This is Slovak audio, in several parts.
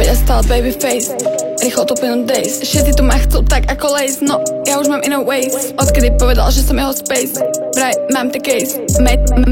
A stále baby face, rýchlo to plynú days. Všetci tu ma chcú tak ako lace, no ja už mám inner ways. Odkedy povedal, že som jeho space, vraj mám the case,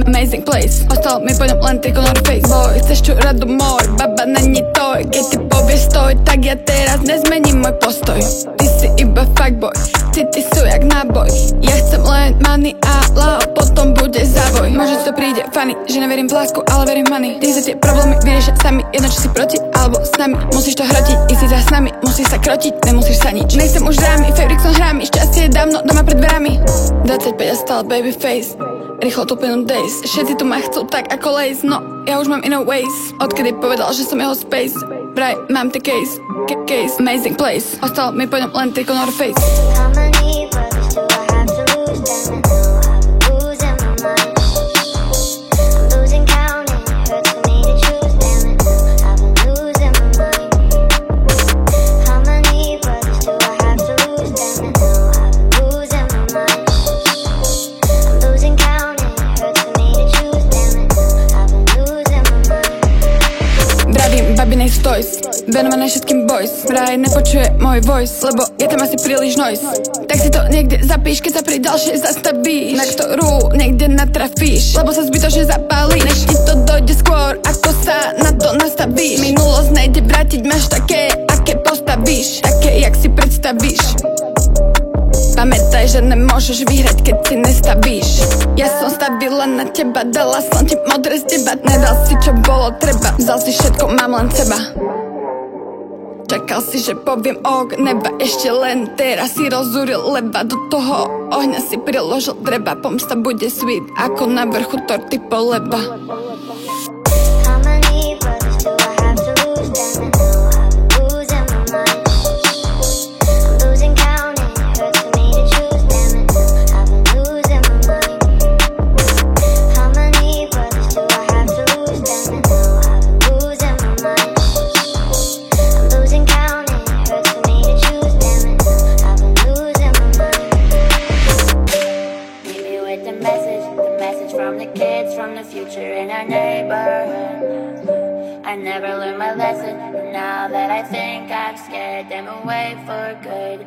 amazing place. Ostal mi po ňom len triko North Face. Boy, chceš čo radu môj, baba není toj. Keď ty povieš stoj, tak ja teraz nezmením môj postoj. Ty si iba fuckboy, city sú jak náboj. Ja chcem len money a lao, potom bude závoj. Možno to príde funny, že neverím v lásku, ale verím v money. Ty sa tie problémy vyriešia sami, jedno či si proti alebo s nami. Musíš to hrotiť, ísť za s nami, musíš sa krotiť, nemusíš sa nič. Nechcem už drámy, Fabrik som hrámi, šťastie je dávno doma pred dverami. 25 a stále baby face, rýchlo tu plynú days. Všetci tu ma chcú tak ako lace, no ja už mám inner ways. Odkedy povedal, že som jeho space, vraj mám the case, amazing place. Ostal mi po ňom len triko North Face. How many brothers do I have to lose? Damn it, no, I've been losing my mind. I'm losing count and it hurts for me to choose. Damn it, no, I've been losing my mind. How many brothers do I have to lose? Damn it, no, I've been losing my mind. I'm losing count and it hurts for me to choose. Damn it, no, I've been losing my mind. Bravím babinej stoys, venované všetkým boys. Vraj nepočuje môj voice, lebo je tam asi príliš noise. Tak si to niekde zapíš, keď sa pri ďalšej zastavíš, na ktorú niekde natrafíš, lebo sa zbytočne zapálíš, než ti to dojde skôr, ako sa na to nastavíš. Minulosť nejde vrátiť, máš také, aké postavíš, také, jak si predstavíš. Pamätaj, že nemôžeš vyhrať, keď si nestavíš. Ja som stavila na teba, dala som ti modré z teba. Nedal si, čo bolo treba, vzal si všetko, mám len seba. Čakal si, že poviem ok, neba, ešte len teraz si rozúril leba. Do toho ohňa si priložil dreba, pomsta bude sweet, ako na vrchu torty poleba. How many brothers do I have to lose? Damn it, no, I've been losing my mind. I'm losing count and it hurts for me to choose. Damn it, no, I've been losing my mind. How many brothers do I have to lose? Damn it, no, I've been losing my mind. I'm losing count and it hurts for me to choose. Damn it, no, I've been losing my mind. Leave me with the message from the kids from the future in our neighborhood. I never learned my lesson, and now that I think I've scared them away for good.